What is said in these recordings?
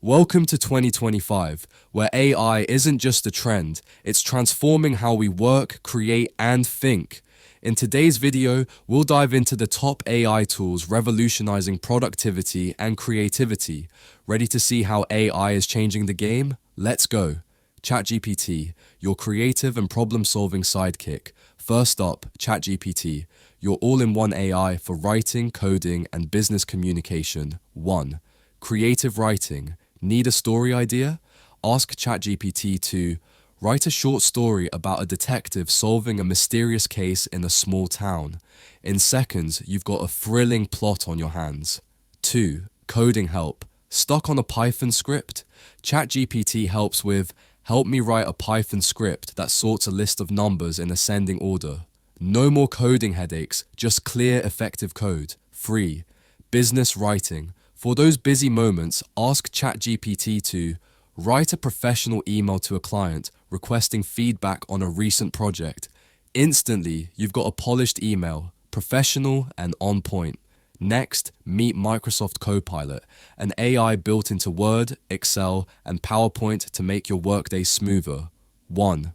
Welcome to 2025, where AI isn't just a trend, it's transforming how we work, create, and think. In today's video, we'll dive into the top AI tools revolutionizing productivity and creativity. Ready to see how AI is changing the game? Let's go. ChatGPT, your creative and problem-solving sidekick. First up, ChatGPT, your all-in-one AI for writing, coding, and business communication. 1. Creative writing. Need a story idea? Ask ChatGPT to write a short story about a detective solving a mysterious case in a small town. In seconds, you've got a thrilling plot on your hands. 2. Coding help. Stuck on a Python script? ChatGPT helps with, help me write a Python script that sorts a list of numbers in ascending order. No more coding headaches, just clear, effective code. 3. Business writing. For those busy moments, ask ChatGPT to write a professional email to a client requesting feedback on a recent project. Instantly, you've got a polished email, professional and on point. Next, meet Microsoft Copilot, an AI built into Word, Excel, and PowerPoint to make your workday smoother. 1.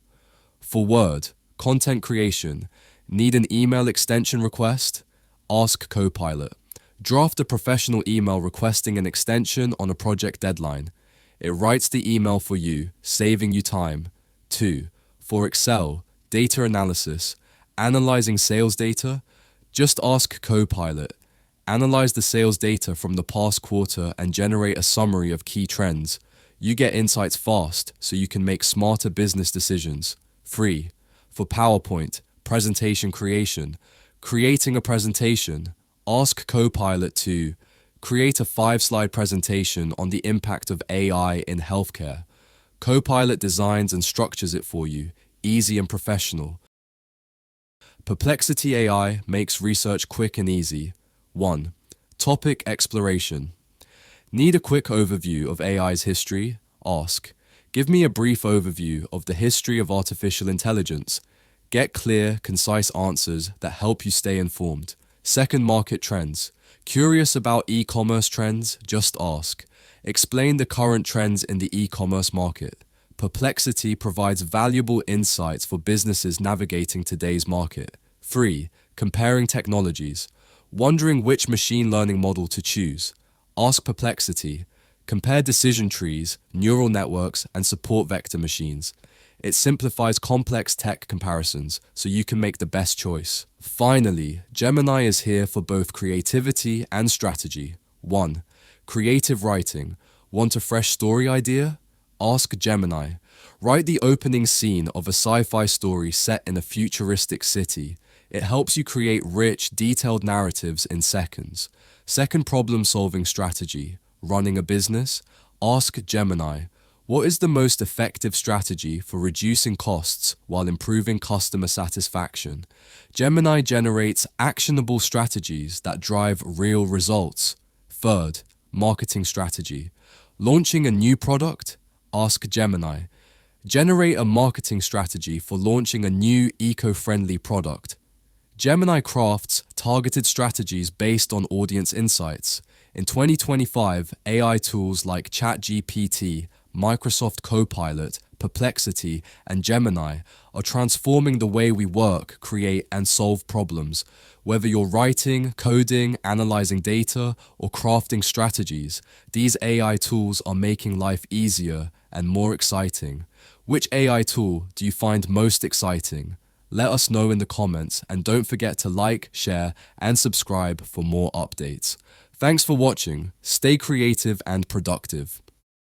For Word, content creation. Need an email extension request? Ask Copilot. Draft a professional email requesting an extension on a project deadline. It writes the email for you, saving you time. 2. For Excel, data analysis. Analyzing sales data? Just ask Copilot. Analyze the sales data from the past quarter and generate a summary of key trends. You get insights fast, so you can make smarter business decisions. 3. For PowerPoint, presentation creation. Creating a presentation. Ask Copilot to create a 5-slide presentation on the impact of AI in healthcare. Copilot designs and structures it for you, easy and professional. Perplexity AI makes research quick and easy. 1. Topic exploration. Need a quick overview of AI's history? Ask, give me a brief overview of the history of artificial intelligence. Get clear, concise answers that help you stay informed. 2nd, market trends. Curious about e-commerce trends? Just ask. Explain the current trends in the e-commerce market. Perplexity provides valuable insights for businesses navigating today's market. 3. Comparing technologies. Wondering which machine learning model to choose? Ask Perplexity. Compare decision trees, neural networks, and support vector machines. It simplifies complex tech comparisons so you can make the best choice. Finally, Gemini is here for both creativity and strategy. 1. Creative writing. Want a fresh story idea? Ask Gemini. Write the opening scene of a sci-fi story set in a futuristic city. It helps you create rich, detailed narratives in seconds. 2nd, problem-solving strategy. Running a business? Ask Gemini. What is the most effective strategy for reducing costs while improving customer satisfaction? Gemini generates actionable strategies that drive real results. 3rd, marketing strategy. Launching a new product? Ask Gemini. Generate a marketing strategy for launching a new eco-friendly product. Gemini crafts targeted strategies based on audience insights. In 2025, AI tools like ChatGPT, Microsoft Copilot, Perplexity, and Gemini are transforming the way we work, create, and solve problems. Whether you're writing, coding, analyzing data, or crafting strategies, these AI tools are making life easier and more exciting. Which AI tool do you find most exciting? Let us know in the comments, and don't forget to like, share, and subscribe for more updates. Thanks for watching. Stay creative and productive.